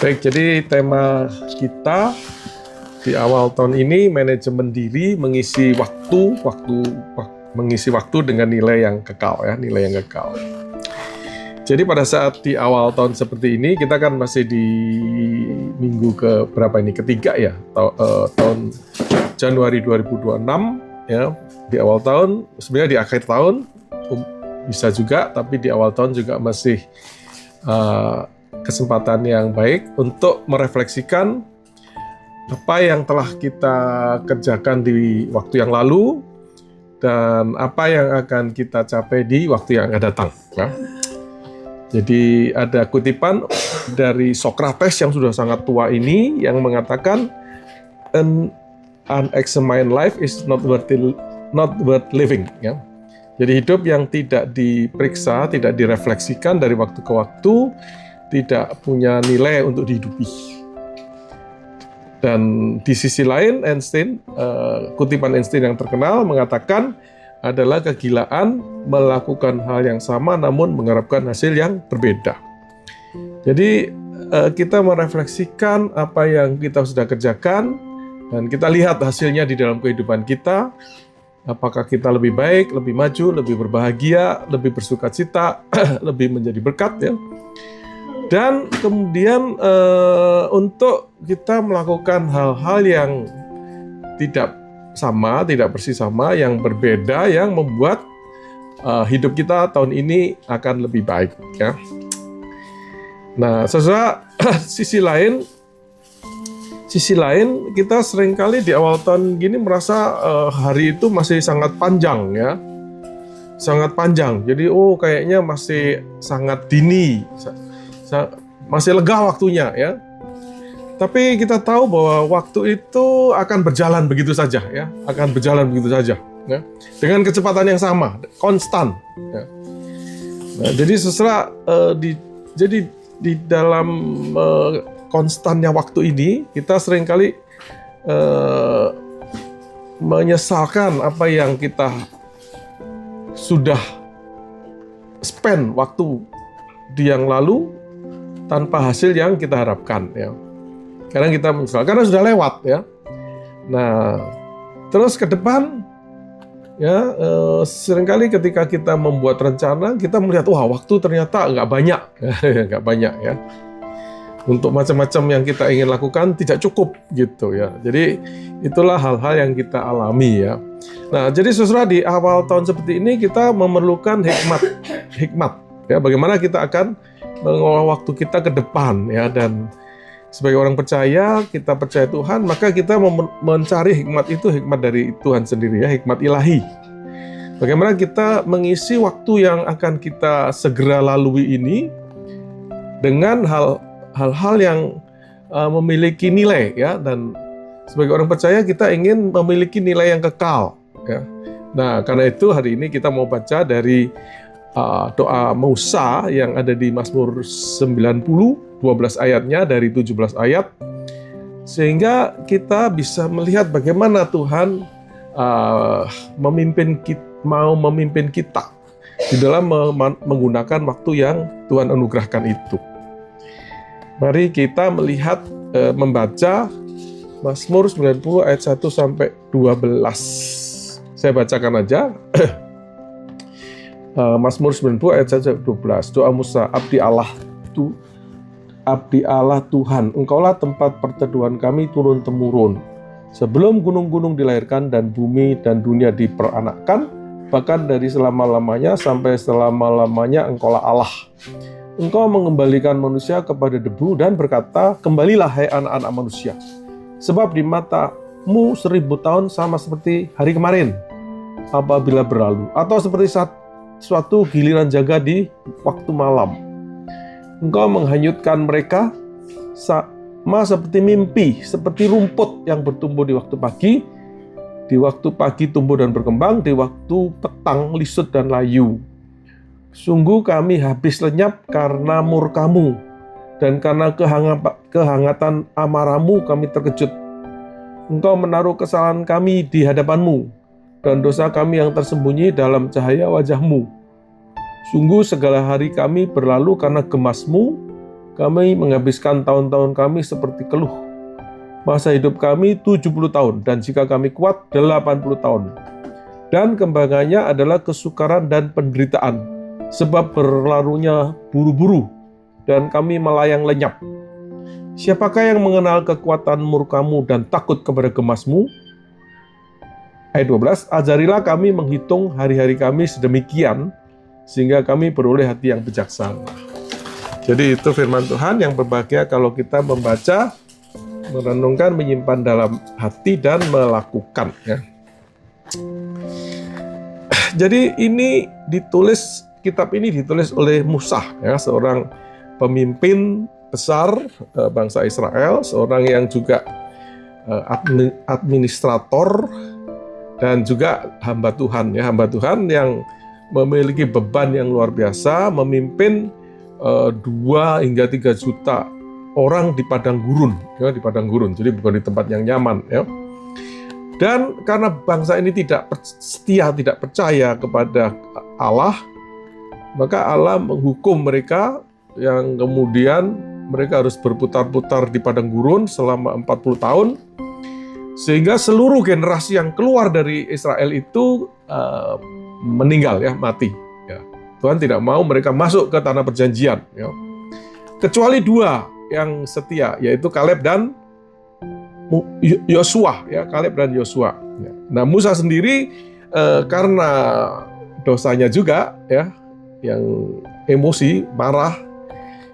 Baik, jadi tema kita di awal tahun ini manajemen diri, mengisi waktu dengan nilai yang kekal ya, nilai yang kekal. Jadi pada saat di awal tahun seperti ini, kita kan masih di minggu ke berapa ini? Ketiga ya, tahun Januari 2026 ya, di awal tahun, sebenarnya di akhir tahun bisa juga, tapi di awal tahun juga masih kesempatan yang baik untuk merefleksikan apa yang telah kita kerjakan di waktu yang lalu dan apa yang akan kita capai di waktu yang akan datang. Ya. Jadi ada kutipan dari Socrates yang sudah sangat tua ini yang mengatakan an unexamined life is not worth living. Ya. Jadi hidup yang tidak diperiksa, tidak direfleksikan dari waktu ke waktu, tidak punya nilai untuk dihidupi. Dan di sisi lain, Einstein, kutipan Einstein yang terkenal mengatakan adalah kegilaan melakukan hal yang sama namun mengharapkan hasil yang berbeda. Jadi kita merefleksikan apa yang kita sudah kerjakan dan kita lihat hasilnya di dalam kehidupan kita. Apakah kita lebih baik, lebih maju, lebih berbahagia, lebih bersukacita, lebih menjadi berkat ya. Dan kemudian untuk kita melakukan hal-hal yang tidak sama, tidak persis sama, yang berbeda, yang membuat hidup kita tahun ini akan lebih baik. Ya. Nah, sisi lain kita seringkali di awal tahun gini merasa hari itu masih sangat panjang ya, sangat panjang. Jadi kayaknya masih sangat dini. Masih lega waktunya ya. Tapi kita tahu bahwa waktu itu akan berjalan begitu saja ya, akan berjalan begitu saja ya. Dengan kecepatan yang sama, konstan ya. Nah, jadi di dalam konstannya waktu ini kita seringkali menyesalkan apa yang kita sudah spend waktu di yang lalu tanpa hasil yang kita harapkan ya. Karena kita menyesal karena sudah lewat ya. Nah, terus ke depan ya seringkali ketika kita membuat rencana kita melihat waktu ternyata nggak banyak, nggak banyak ya. Untuk macam-macam yang kita ingin lakukan tidak cukup gitu ya. Jadi itulah hal-hal yang kita alami ya. Nah, jadi saudara di awal tahun seperti ini kita memerlukan hikmat ya. Bagaimana kita akan mengolah waktu kita ke depan ya, dan sebagai orang percaya, kita percaya Tuhan, maka kita mencari hikmat itu, hikmat dari Tuhan sendiri ya, hikmat ilahi. Bagaimana kita mengisi waktu yang akan kita segera lalui ini dengan hal-hal yang memiliki nilai ya, dan sebagai orang percaya kita ingin memiliki nilai yang kekal ya. Nah, karena itu hari ini kita mau baca dari doa Musa yang ada di Mazmur 90, 12 ayatnya dari 17 ayat, sehingga kita bisa melihat bagaimana Tuhan mau memimpin kita di dalam menggunakan waktu yang Tuhan anugerahkan itu. Mari kita melihat, membaca Mazmur 90 ayat 1 sampai 12. Saya bacakan aja. Mazmur 90 ayat 1-12. Doa Musa, abdi Allah Tuhan, Engkaulah tempat perteduhan kami turun-temurun. Sebelum gunung-gunung dilahirkan dan bumi dan dunia diperanakkan, bahkan dari selama-lamanya sampai selama-lamanya Engkaulah Allah. Engkau mengembalikan manusia kepada debu dan berkata, kembalilah hai anak-anak manusia. Sebab di matamu 1000 tahun sama seperti hari kemarin apabila berlalu, atau seperti suatu giliran jaga di waktu malam. Engkau menghanyutkan mereka sama seperti mimpi, seperti rumput yang bertumbuh di waktu pagi. Di waktu pagi tumbuh dan berkembang, di waktu petang lisut dan layu. Sungguh kami habis lenyap karena murka-Mu, dan karena kehangatan amarah-Mu kami terkejut. Engkau menaruh kesalahan kami di hadapan-Mu, dan dosa kami yang tersembunyi dalam cahaya wajah-Mu. Sungguh segala hari kami berlalu karena gemas-Mu, Kami menghabiskan tahun-tahun kami seperti keluh. Masa hidup kami 70 tahun, dan jika kami kuat 80 tahun. Dan kembangannya adalah kesukaran dan penderitaan, sebab berlalunya buru-buru, dan kami melayang lenyap. Siapakah yang mengenal kekuatan murkamu dan takut kepada gemasmu? Ayat 12, ajarilah kami menghitung hari-hari kami sedemikian, sehingga kami beroleh hati yang bijaksana. Jadi itu firman Tuhan yang berbahagia kalau kita membaca, merenungkan, menyimpan dalam hati, dan melakukan. Ya. Jadi ini ditulis, kitab ini ditulis oleh Musa, ya, seorang pemimpin besar bangsa Israel, seorang yang juga administrator, dan juga hamba Tuhan, ya, hamba Tuhan yang memiliki beban yang luar biasa, memimpin 2 hingga 3 juta orang di padang gurun, ya, di padang gurun, jadi bukan di tempat yang nyaman, ya. Dan karena bangsa ini tidak setia, tidak percaya kepada Allah, maka Allah menghukum mereka, yang kemudian mereka harus berputar-putar di padang gurun selama 40 tahun. Sehingga seluruh generasi yang keluar dari Israel itu meninggal, ya, mati. Ya. Tuhan tidak mau mereka masuk ke tanah perjanjian. Ya. Kecuali 2 yang setia, yaitu Kaleb dan Yosua. Ya, Kaleb dan Yosua. Ya. Nah, Musa sendiri karena dosanya juga, ya, yang emosi, marah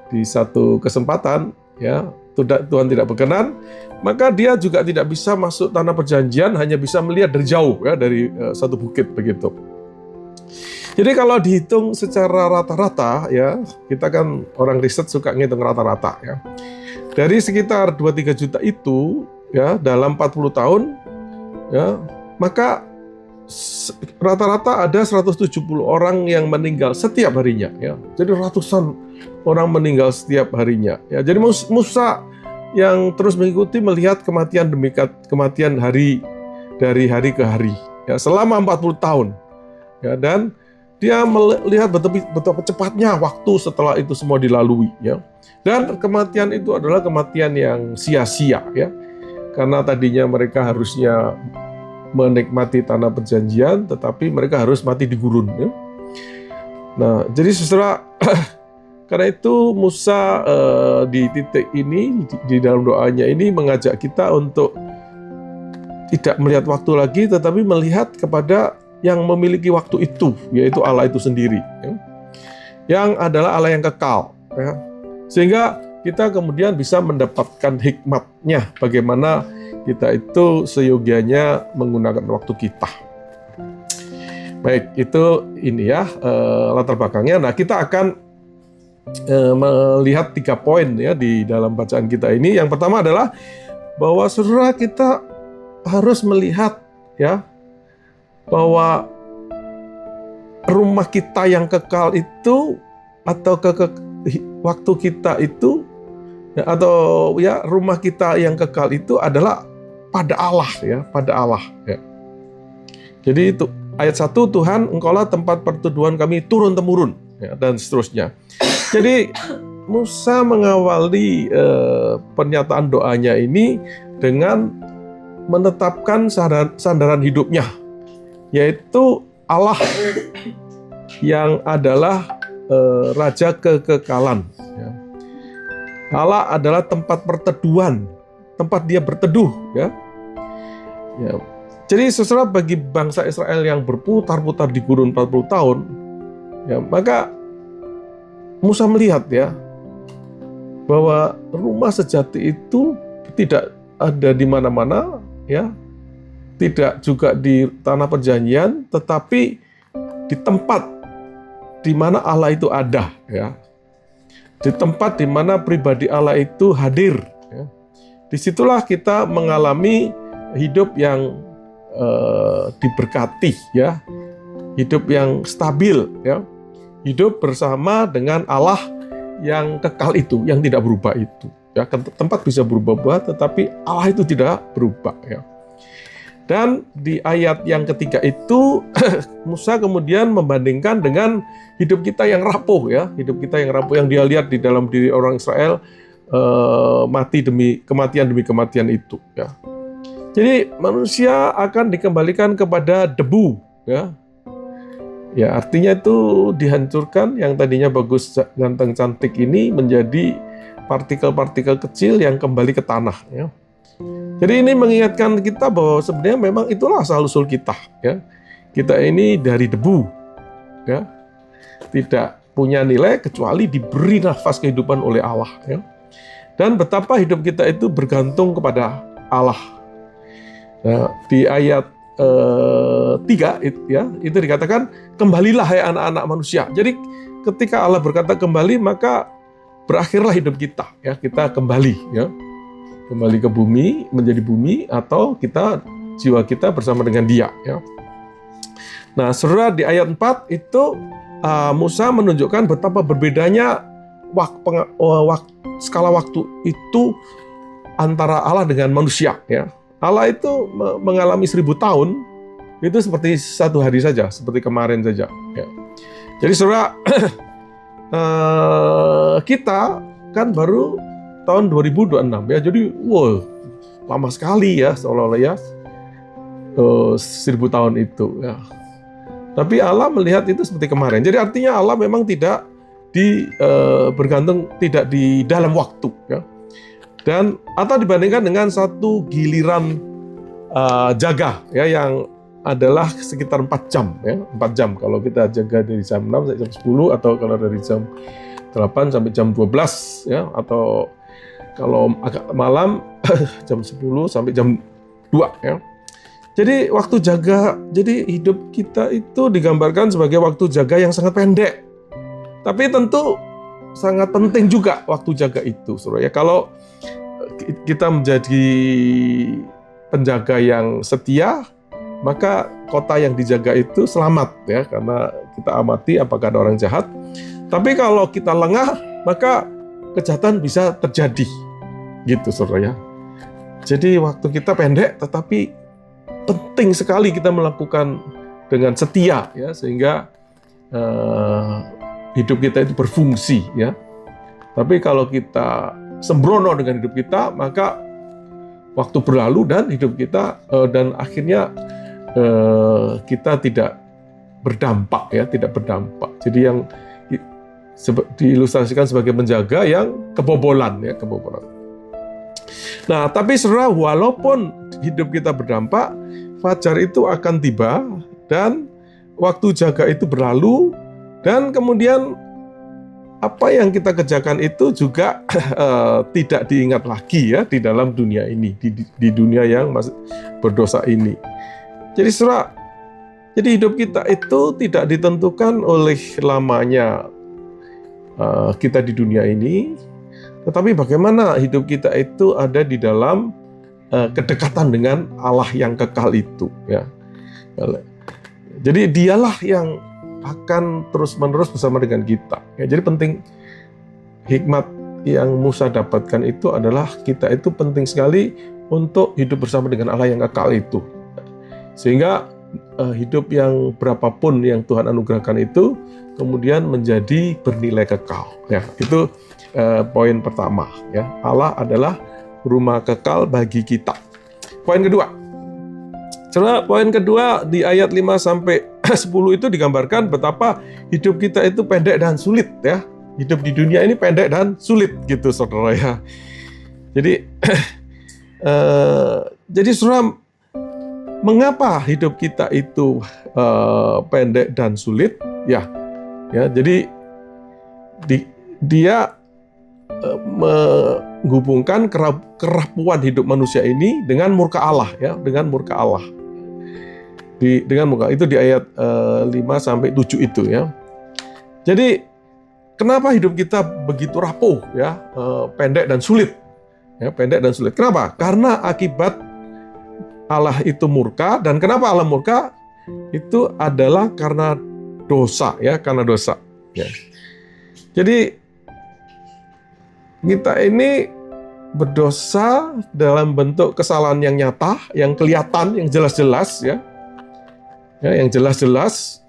di satu kesempatan, ya, Tuhan tidak berkenan, maka dia juga tidak bisa masuk tanah perjanjian, hanya bisa melihat dari jauh, ya, dari satu bukit begitu. Jadi kalau dihitung secara rata-rata, ya, kita kan orang riset suka ngitung rata-rata, ya. Dari sekitar 2-3 juta itu, ya, dalam 40 tahun, ya, maka rata-rata ada 170 orang yang meninggal setiap harinya, ya. Jadi ratusan orang meninggal setiap harinya, ya. Jadi Musa yang terus mengikuti melihat kematian demi kematian dari hari ke hari, ya, selama 40 tahun, ya, dan dia melihat betapa cepatnya waktu setelah itu semua dilalui, ya. Dan kematian itu adalah kematian yang sia-sia, ya, karena tadinya mereka harusnya menikmati tanah perjanjian, tetapi mereka harus mati di gurun, ya. Nah, jadi saudara, karena itu Musa di titik ini, di dalam doanya ini mengajak kita untuk tidak melihat waktu lagi, tetapi melihat kepada yang memiliki waktu itu, yaitu Allah itu sendiri, ya, yang adalah Allah yang kekal, ya. Sehingga kita kemudian bisa mendapatkan hikmatnya bagaimana kita itu seyogianya menggunakan waktu kita. Baik, itu ini, ya, latar belakangnya. Nah, kita akan melihat 3 poin, ya, di dalam bacaan kita ini. Yang pertama adalah bahwa saudara kita harus melihat, ya, bahwa rumah kita yang kekal itu, atau waktu kita itu, ya, atau, ya, rumah kita yang kekal itu adalah pada Allah, ya, pada Allah, ya. Jadi itu ayat 1, Tuhan, Engkaulah tempat perteduhan kami turun-temurun, ya, dan seterusnya. Jadi Musa mengawali pernyataan doanya ini dengan menetapkan sandaran hidupnya, yaitu Allah yang adalah Raja kekekalan, ya. Allah adalah tempat perteduhan, tempat dia berteduh, ya. Ya. Jadi saudara, bagi bangsa Israel yang berputar-putar di gurun 40 tahun, ya, maka Musa melihat, ya, bahwa rumah sejati itu tidak ada di mana-mana, ya, tidak juga di tanah perjanjian, tetapi di tempat di mana Allah itu ada, ya, di tempat di mana pribadi Allah itu hadir, ya. Disitulah kita mengalami hidup yang diberkati, ya, hidup yang stabil, ya, hidup bersama dengan Allah yang kekal itu, yang tidak berubah itu, ya. Tempat bisa berubah-ubah, tetapi Allah itu tidak berubah, ya. Dan di ayat yang ketiga itu Musa kemudian membandingkan dengan hidup kita yang rapuh ya, hidup kita yang rapuh yang dia lihat di dalam diri orang Israel, mati demi kematian itu ya. Jadi manusia akan dikembalikan kepada debu ya. Ya, artinya itu dihancurkan, yang tadinya bagus, ganteng, cantik ini menjadi partikel-partikel kecil yang kembali ke tanah ya. Jadi ini mengingatkan kita bahwa sebenarnya memang itulah asal-usul kita ya. Kita ini dari debu ya. Tidak punya nilai kecuali diberi nafas kehidupan oleh Allah ya. Dan betapa hidup kita itu bergantung kepada Allah. Nah, di ayat 3 itu dikatakan, kembalilah hai anak-anak manusia. Jadi ketika Allah berkata kembali, maka berakhirlah hidup kita ya. Kita kembali ya. Kembali ke bumi, menjadi bumi, atau jiwa kita bersama dengan Dia ya. Nah, saudara, di ayat 4 itu Musa menunjukkan betapa berbedanya skala waktu itu antara Allah dengan manusia ya. Allah itu mengalami 1000 tahun itu seperti satu hari saja, seperti kemarin saja ya. Jadi saudara, kita kan baru tahun 2026 ya, jadi lama sekali ya, seolah-olah ya 1000 tahun itu ya. Tapi Allah melihat itu seperti kemarin. Jadi artinya Allah memang tidak bergantung, tidak di dalam waktu ya. Dan atau dibandingkan dengan satu giliran jaga ya, yang adalah sekitar 4 jam ya, 4 jam kalau kita jaga dari jam 6 sampai jam 10, atau kalau dari jam 8 sampai jam 12 ya, atau kalau agak malam jam 10 sampai jam 2 ya. Jadi waktu jaga, jadi hidup kita itu digambarkan sebagai waktu jaga yang sangat pendek. Tapi tentu sangat penting juga waktu jaga itu, saudara ya. Kalau kita menjadi penjaga yang setia, maka kota yang dijaga itu selamat ya, karena kita amati apakah ada orang jahat. Tapi kalau kita lengah, maka kejahatan bisa terjadi. Gitu saudara ya. Jadi waktu kita pendek, tetapi penting sekali kita melakukan dengan setia ya, sehingga hidup kita itu berfungsi ya. Tapi kalau kita sembrono dengan hidup kita, maka waktu berlalu dan hidup kita dan akhirnya kita tidak berdampak ya, tidak berdampak. Jadi yang diilustrasikan sebagai penjaga yang kebobolan ya, kebobolan. Nah, tapi saudara, walaupun hidup kita berdampak, fajar itu akan tiba dan waktu jaga itu berlalu, dan kemudian apa yang kita kerjakan itu juga tidak diingat lagi ya di dalam dunia ini, di dunia yang masih berdosa ini. Jadi saudara, jadi hidup kita itu tidak ditentukan oleh lamanya kita di dunia ini, tetapi bagaimana hidup kita itu ada di dalam kedekatan dengan Allah yang kekal itu ya. Jadi dialah yang akan terus-menerus bersama dengan kita ya. Jadi penting, hikmat yang Musa dapatkan itu adalah kita itu penting sekali untuk hidup bersama dengan Allah yang kekal itu, sehingga hidup yang berapapun yang Tuhan anugerahkan itu kemudian menjadi bernilai kekal ya. Itu poin pertama ya, Allah adalah rumah kekal bagi kita. Poin kedua, poin kedua di ayat 5 sampai 10 itu digambarkan betapa hidup kita itu pendek dan sulit ya. Hidup di dunia ini pendek dan sulit gitu saudara ya. Jadi jadi saudara, mengapa hidup kita itu pendek dan sulit ya? Ya, jadi dia menghubungkan kerapuan hidup manusia ini dengan murka Allah ya, dengan murka Allah. Dengan murka itu di ayat 5 sampai 7 itu ya. Jadi kenapa hidup kita begitu rapuh ya, pendek dan sulit? Ya, pendek dan sulit. Kenapa? Karena akibat Allah itu murka. Dan kenapa Allah murka? Itu adalah karena dosa ya, karena dosa ya. Jadi kita ini berdosa dalam bentuk kesalahan yang nyata, yang kelihatan, yang jelas-jelas ya. Ya, yang jelas-jelas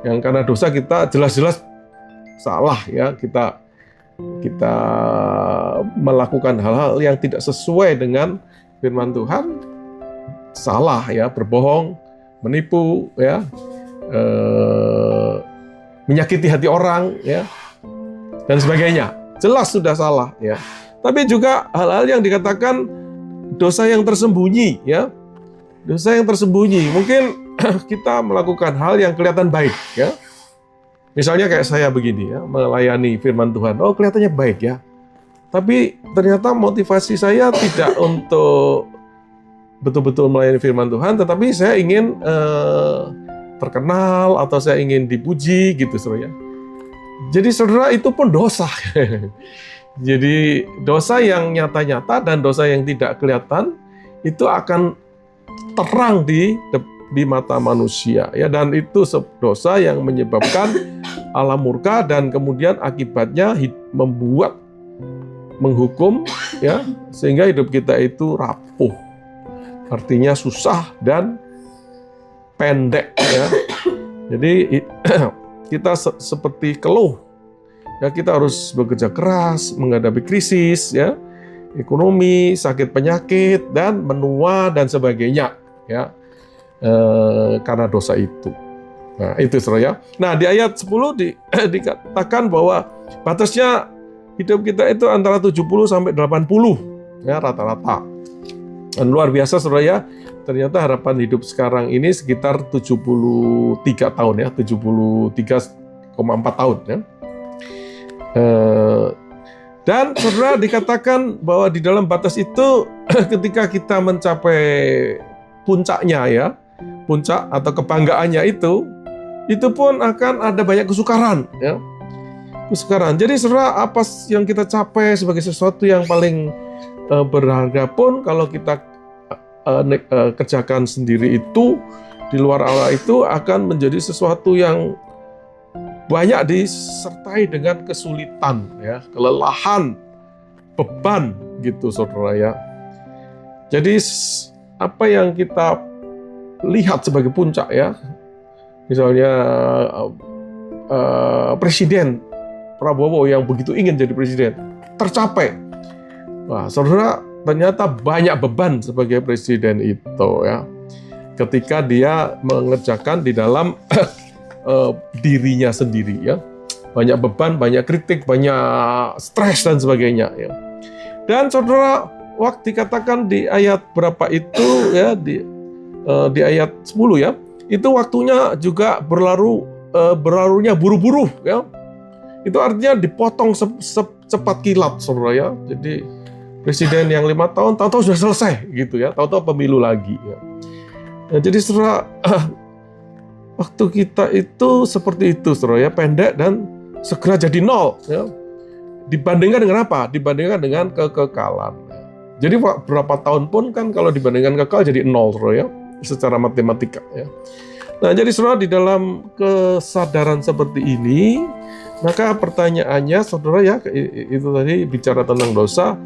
yang karena dosa kita jelas-jelas salah ya, kita melakukan hal-hal yang tidak sesuai dengan firman Tuhan, salah ya, berbohong, menipu ya, menyakiti hati orang ya, dan sebagainya. Jelas sudah salah ya. Tapi juga hal-hal yang dikatakan dosa yang tersembunyi ya. Dosa yang tersembunyi. Mungkin kita melakukan hal yang kelihatan baik ya. Misalnya kayak saya begini ya, melayani firman Tuhan. Oh, kelihatannya baik ya. Tapi ternyata motivasi saya tidak untuk betul-betul melayani firman Tuhan, tetapi saya ingin terkenal atau saya ingin dipuji gitu, saudara. Jadi saudara, itu pun dosa. Jadi dosa yang nyata-nyata dan dosa yang tidak kelihatan itu akan terang di mata manusia ya, dan itu dosa yang menyebabkan Allah murka dan kemudian akibatnya menghukum ya, sehingga hidup kita itu rapuh. Artinya susah dan pendek ya. Jadi kita seperti keluh. Ya, kita harus bekerja keras menghadapi krisis ya, ekonomi, sakit penyakit dan menua dan sebagainya ya. Karena dosa itu. Nah, itu saudara ya. Nah, di ayat 10 dikatakan bahwa batasnya hidup kita itu antara 70 sampai 80 ya rata-rata. Dan luar biasa saudara ya. Ternyata harapan hidup sekarang ini sekitar 73 tahun ya, 73,4 tahun ya. Dan saudara, dikatakan bahwa di dalam batas itu ketika kita mencapai puncaknya ya, puncak atau kebanggaannya itu pun akan ada banyak kesukaran ya. Kesukaran. Jadi saudara, apa yang kita capai sebagai sesuatu yang paling berharga pun kalau kita kerjakan sendiri itu di luar Allah itu akan menjadi sesuatu yang banyak disertai dengan kesulitan ya, kelelahan, beban gitu saudara ya. Jadi apa yang kita lihat sebagai puncak ya, misalnya Presiden Prabowo yang begitu ingin jadi presiden tercapai. Wah, saudara, ternyata banyak beban sebagai presiden itu ya, ketika dia mengerjakan di dalam dirinya sendiri ya, banyak beban, banyak kritik, banyak stres dan sebagainya ya. Dan saudara, waktu dikatakan di ayat berapa itu ya, di ayat 10 ya, itu waktunya juga berlarunya buru-buru ya. Itu artinya dipotong secepat kilat saudara ya. Jadi presiden yang 5 tahun tahu-tahu sudah selesai gitu ya, tahu-tahu pemilu lagi ya. Nah, jadi saudara, waktu kita itu seperti itu, saudara ya, pendek dan segera jadi nol. Ya. Dibandingkan dengan apa? Dibandingkan dengan kekekalan. Jadi berapa tahun pun kan kalau dibandingkan kekal jadi nol, saudara ya, secara matematika. Ya. Nah, jadi saudara, di dalam kesadaran seperti ini, maka pertanyaannya, saudara ya, itu tadi bicara tentang dosa.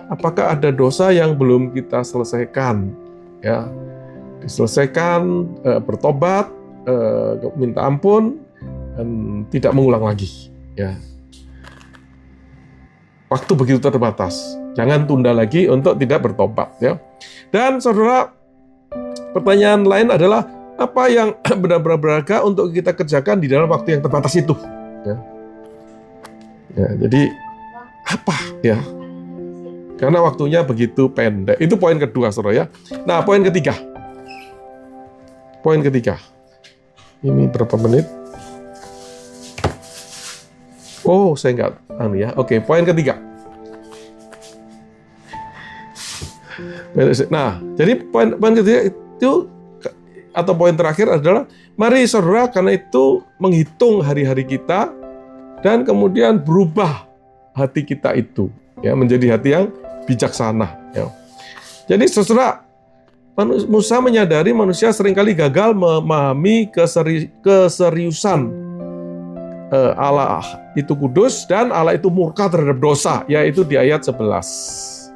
Apakah ada dosa yang belum kita selesaikan? Ya, diselesaikan, bertobat, minta ampun dan tidak mengulang lagi ya. Waktu begitu terbatas, jangan tunda lagi untuk tidak bertobat ya. Dan saudara, pertanyaan lain adalah apa yang benar-benar berharga untuk kita kerjakan di dalam waktu yang terbatas itu ya. Ya, jadi apa ya, karena waktunya begitu pendek. Itu poin kedua saudara ya. Nah, poin ketiga, ini berapa menit? Oh, saya nggak ya. Oke, poin ketiga. Nah, jadi poin ketiga itu atau poin terakhir adalah mari saudara karena itu menghitung hari-hari kita dan kemudian berubah hati kita itu ya menjadi hati yang bijaksana ya. Jadi saudara, Musa menyadari manusia seringkali gagal memahami keseriusan Allah itu kudus dan Allah itu murka terhadap dosa, yaitu di ayat 11.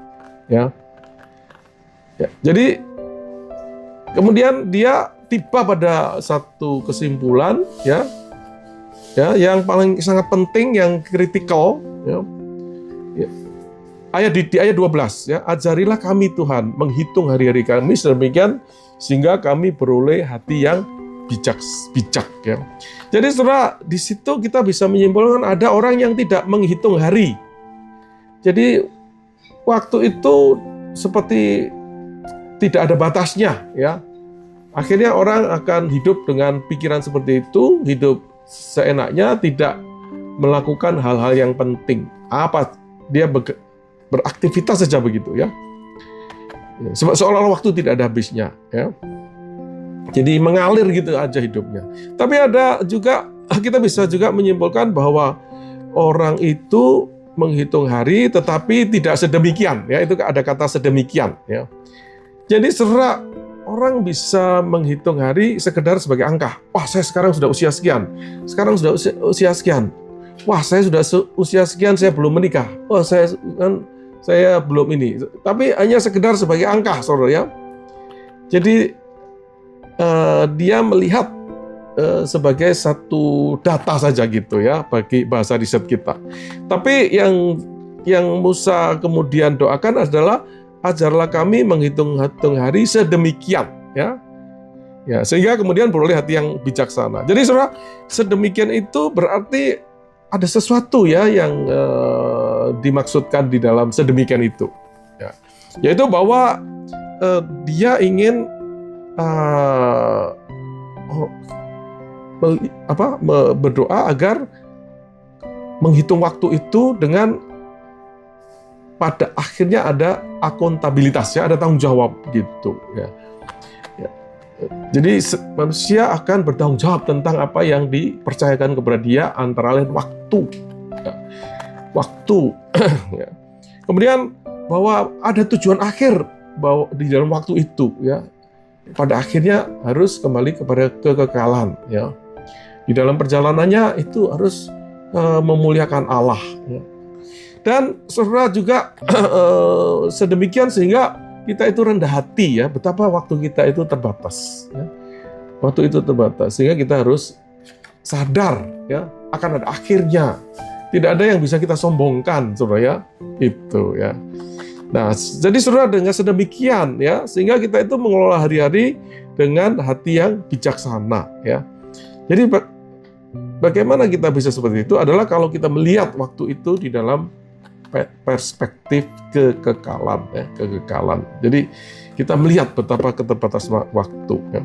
Ya. Jadi kemudian dia tiba pada satu kesimpulan, ya, yang paling sangat penting, yang kritikal, ya. Di ayat 12, ya, ajarilah kami Tuhan menghitung hari-hari kami sedemikian sehingga kami beroleh hati yang bijak, ya. Jadi saudara, di situ kita bisa menyimpulkan ada orang yang tidak menghitung hari. Jadi waktu itu seperti tidak ada batasnya, ya. Akhirnya orang akan hidup dengan pikiran seperti itu, hidup seenaknya, tidak melakukan hal-hal yang penting. Dia beraktivitas saja begitu, ya. Seolah-olah waktu tidak ada habisnya, ya. Jadi mengalir gitu aja hidupnya. Tapi kita bisa juga menyimpulkan bahwa orang itu menghitung hari, tetapi tidak sedemikian, ya. Itu ada kata sedemikian, ya. Jadi saudara, orang bisa menghitung hari sekedar sebagai angka. Wah, saya sekarang sudah usia sekian. Sekarang sudah usia sekian. Wah, saya sudah usia sekian, saya belum menikah. Wah, saya belum ini. Tapi hanya sekedar sebagai angka, saudara, ya. Jadi dia melihat sebagai satu data saja gitu, ya, bagi bahasa riset kita. Tapi yang Musa kemudian doakan adalah ajarlah kami menghitung hari sedemikian, ya. Ya, sehingga kemudian beroleh hati yang bijaksana. Jadi saudara, sedemikian itu berarti ada sesuatu, ya, yang dimaksudkan di dalam sedemikian itu, ya. Yaitu bahwa dia ingin berdoa agar menghitung waktu itu dengan pada akhirnya ada akuntabilitas, ya, ada tanggung jawab gitu, ya. Jadi manusia akan bertanggung jawab tentang apa yang dipercayakan kepada dia, antara lain waktu, ya. Waktu. Ya. Kemudian bahwa ada tujuan akhir bahwa di dalam waktu itu, ya. Pada akhirnya harus kembali kepada kekekalan, ya. Di dalam perjalanannya itu harus memuliakan Allah, ya. Dan saudara juga sedemikian sehingga kita itu rendah hati, ya, betapa waktu kita itu terbatas, ya. Waktu itu terbatas sehingga kita harus sadar, ya, akan ada akhirnya. Tidak ada yang bisa kita sombongkan, saudara, ya. Itu, ya. Nah, jadi saudara, dengan sedemikian, ya, sehingga kita itu mengelola hari-hari dengan hati yang bijaksana, ya. Jadi bagaimana kita bisa seperti itu adalah kalau kita melihat waktu itu di dalam perspektif kekekalan, ya, kekekalan. Jadi kita melihat betapa keterbatasan waktu, ya.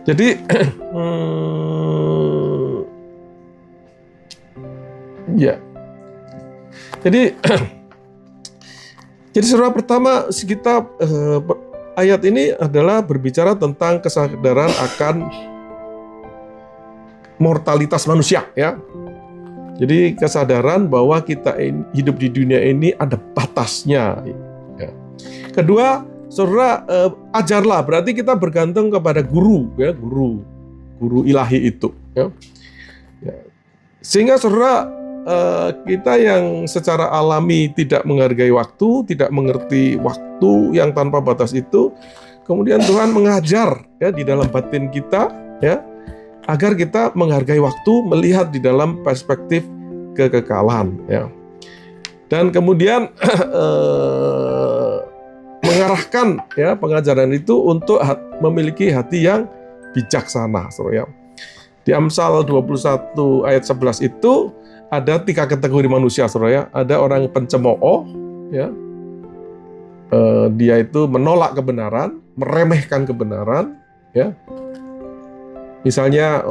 Jadi ya. Jadi saudara, pertama kita ayat ini adalah berbicara tentang kesadaran akan mortalitas manusia, ya. Jadi kesadaran bahwa kita hidup di dunia ini ada batasnya, ya. Kedua, saudara, ajarlah, berarti kita bergantung kepada guru, ya, guru ilahi itu, ya. Sehingga saudara, kita yang secara alami tidak menghargai waktu, tidak mengerti waktu yang tanpa batas itu, kemudian Tuhan mengajar, ya, di dalam batin kita, ya, agar kita menghargai waktu, melihat di dalam perspektif kekekalan, ya. Dan kemudian mengarahkan, ya, pengajaran itu untuk memiliki hati yang bijaksana, saudara, ya. Di Amsal 21 ayat 11 itu ada 3 kategori manusia, saudara, ya. Ada orang pencemooh, ya. Dia itu menolak kebenaran, meremehkan kebenaran, ya. Misalnya,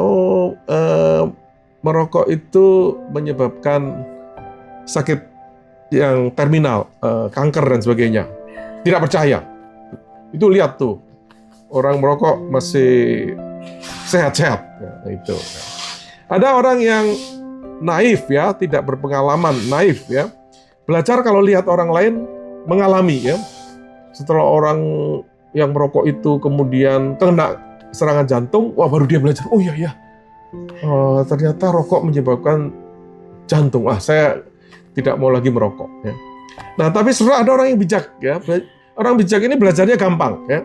merokok itu menyebabkan sakit yang terminal, kanker dan sebagainya. Tidak percaya. Itu lihat tuh, orang merokok masih sehat-sehat. Ya, itu. Ada orang yang naif, ya, tidak berpengalaman, naif, ya. Belajar kalau lihat orang lain mengalami, ya. Setelah orang yang merokok itu kemudian kena serangan jantung, wah, baru dia belajar. Oh iya, ya. Ternyata rokok menyebabkan jantung. Saya tidak mau lagi merokok. Ya. Nah, tapi saudara, ada orang yang bijak. Ya. Orang bijak ini belajarnya gampang. Ya.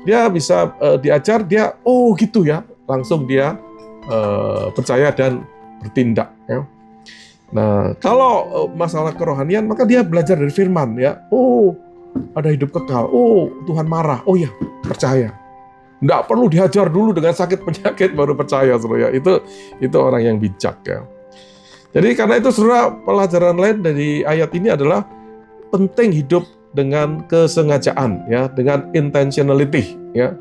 Dia bisa diajar, dia gitu ya, langsung dia percaya dan bertindak. Ya. Nah, kalau masalah kerohanian, maka dia belajar dari firman. Ya. Ada hidup kekal. Tuhan marah. Ya, percaya. Nggak perlu dihajar dulu dengan sakit penyakit baru percaya, saudara. Itu orang yang bijak. Ya. Jadi karena itu, saudara, pelajaran lain dari ayat ini adalah penting hidup dengan kesengajaan, ya, dengan intentionality. Ya.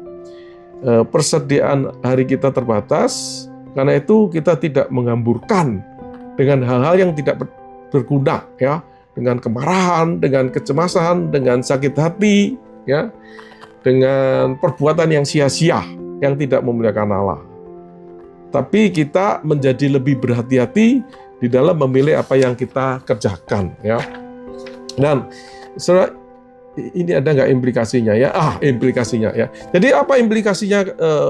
Persediaan hari kita terbatas, karena itu kita tidak menghamburkan dengan hal-hal yang tidak berguna, ya, dengan kemarahan, dengan kecemasan, dengan sakit hati, ya, dengan perbuatan yang sia-sia, yang tidak memuliakan Allah. Tapi kita menjadi lebih berhati-hati di dalam memilih apa yang kita kerjakan, ya. Dan saudara, ini ada nggak implikasinya ya? Implikasinya ya. Jadi apa implikasinya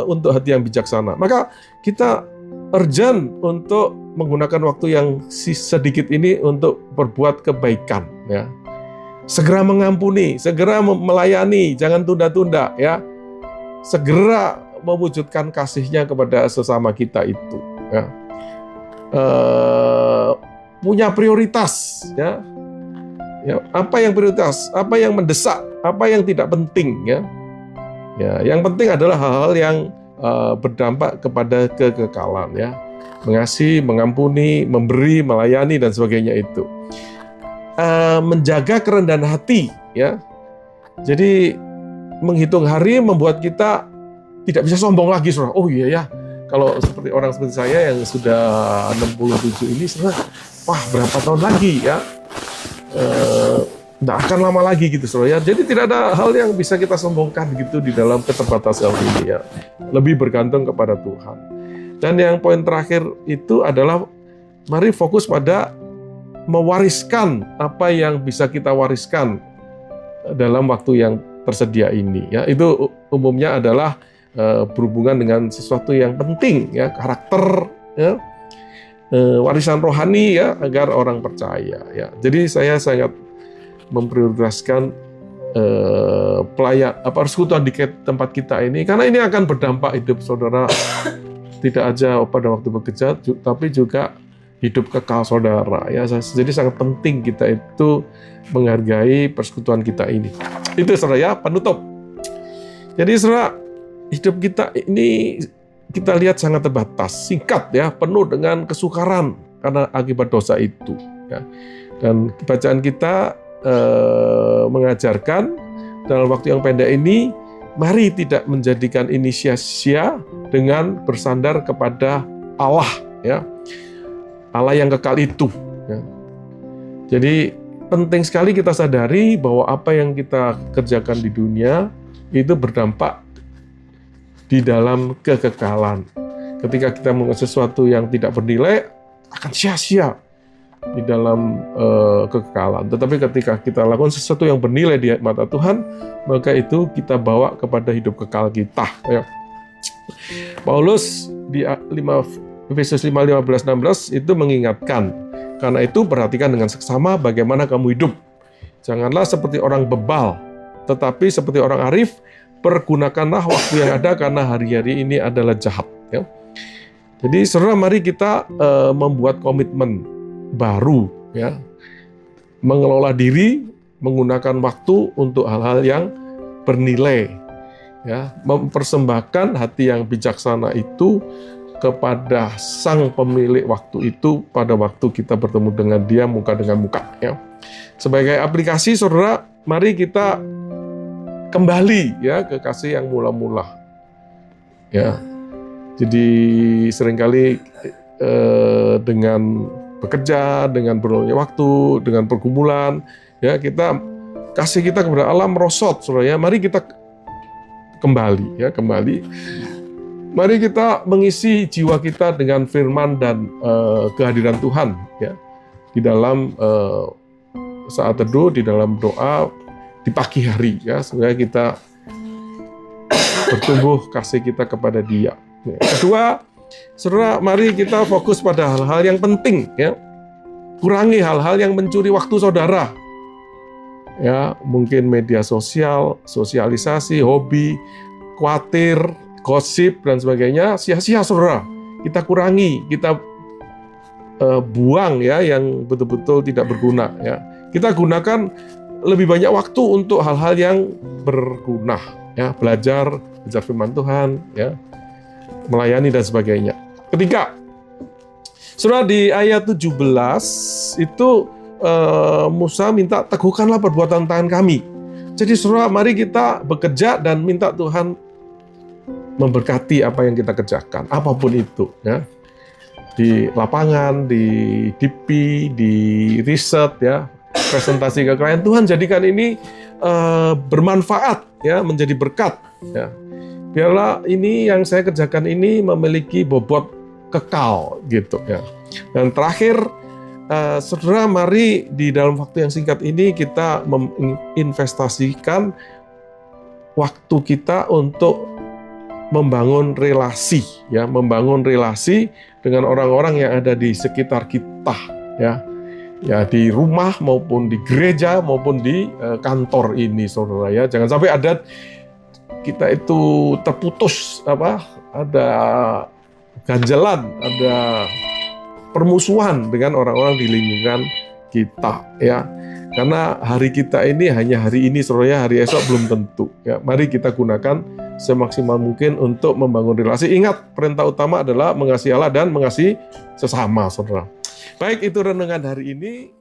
untuk hati yang bijaksana? Maka kita urgent untuk menggunakan waktu yang sedikit ini untuk berbuat kebaikan, ya. Segera mengampuni, segera melayani, jangan tunda-tunda, ya. Segera mewujudkan kasihnya kepada sesama kita itu, ya. Punya prioritas, ya. Ya, apa yang prioritas, apa yang mendesak, apa yang tidak penting, ya. Ya, yang penting adalah hal-hal yang berdampak kepada kekekalan, ya. Mengasihi, mengampuni, memberi, melayani dan sebagainya itu. Menjaga kerendahan hati, ya. Jadi menghitung hari membuat kita tidak bisa sombong lagi, saudara. Iya ya, kalau seperti orang seperti saya yang sudah 67 ini, saudara, berapa tahun lagi, ya. Tidak akan lama lagi gitu, saudara. Jadi tidak ada hal yang bisa kita sombongkan gitu di dalam keterbatasan ini, ya. Lebih bergantung kepada Tuhan. Dan yang poin terakhir itu adalah mari fokus pada mewariskan apa yang bisa kita wariskan dalam waktu yang tersedia ini, ya. Itu umumnya adalah berhubungan dengan sesuatu yang penting, ya, karakter, ya. Warisan rohani, ya, agar orang percaya, ya. Jadi saya sangat memprioritaskan persekutuan di tempat kita ini, karena ini akan berdampak hidup saudara tidak aja pada waktu bekerja, tapi juga hidup kekal saudara, ya. Jadi sangat penting kita itu menghargai persekutuan kita ini. Itu, saudara, ya, penutup. Jadi, saudara, hidup kita ini kita lihat sangat terbatas, singkat, ya, penuh dengan kesukaran karena akibat dosa itu, ya. Dan bacaan kita mengajarkan dalam waktu yang pendek ini, mari tidak menjadikan ini sia-sia dengan bersandar kepada Allah, ya, Allah yang kekal itu, ya. Jadi penting sekali kita sadari bahwa apa yang kita kerjakan di dunia itu berdampak di dalam kekekalan. Ketika kita melakukan sesuatu yang tidak bernilai, akan sia-sia di dalam kekekalan. Tetapi ketika kita lakukan sesuatu yang bernilai di mata Tuhan, maka itu kita bawa kepada hidup kekal kita, ya. Paulus di Efesus 5:15-16 itu mengingatkan, karena itu perhatikan dengan seksama bagaimana kamu hidup. Janganlah seperti orang bebal, tetapi seperti orang arif, pergunakanlah waktu yang ada karena hari-hari ini adalah jahat, ya. Jadi, saudara, mari kita membuat komitmen baru, ya, mengelola diri, menggunakan waktu untuk hal-hal yang bernilai, ya, mempersembahkan hati yang bijaksana itu kepada Sang Pemilik waktu itu pada waktu kita bertemu dengan Dia muka dengan muka, ya. Sebagai aplikasi, saudara, mari kita kembali, ya, ke kasih yang mula-mula, ya. Jadi seringkali dengan bekerja, dengan berlalunya waktu, dengan pergumulan, ya, kasih kita kepada Allah merosot, saudara, ya. Mari kita kembali, ya, mari kita mengisi jiwa kita dengan firman dan kehadiran Tuhan, ya, di dalam saat teduh, di dalam doa, di pagi hari, ya, supaya kita bertumbuh kasih kita kepada Dia. Kedua, saudara, mari kita fokus pada hal-hal yang penting, ya. kurangi hal-hal yang mencuri waktu saudara. Ya, mungkin media sosial, sosialisasi, hobi, khawatir, gosip dan sebagainya, sia-sia saudara. Kita kurangi, kita buang ya yang betul-betul tidak berguna ya. Kita gunakan lebih banyak waktu untuk hal-hal yang berguna ya, belajar firman Tuhan ya, melayani dan sebagainya. Ketiga, saudara, di ayat 17 itu Musa minta, teguhkanlah perbuatan tangan kami. Jadi saudara, mari kita bekerja dan minta Tuhan memberkati apa yang kita kerjakan, apapun itu ya. Di lapangan, di DP, di riset ya, presentasi ke klien, Tuhan jadikan ini bermanfaat ya, menjadi berkat ya. Biarlah ini yang saya kerjakan ini memiliki bobot kekal gitu ya. Dan terakhir, saudara, mari di dalam waktu yang singkat ini kita menginvestasikan waktu kita untuk membangun relasi ya, membangun relasi dengan orang-orang yang ada di sekitar kita ya. Ya, di rumah maupun di gereja maupun di kantor ini saudara ya. Jangan sampai ada kita itu terputus ada ganjalan, ada permusuhan dengan orang-orang di lingkungan kita ya. Karena hari kita ini hanya hari ini saudara, hari esok belum tentu ya. Mari kita gunakan semaksimal mungkin untuk membangun relasi. Ingat, perintah utama adalah mengasihi Allah dan mengasihi sesama saudara. Baik, itu renungan hari ini.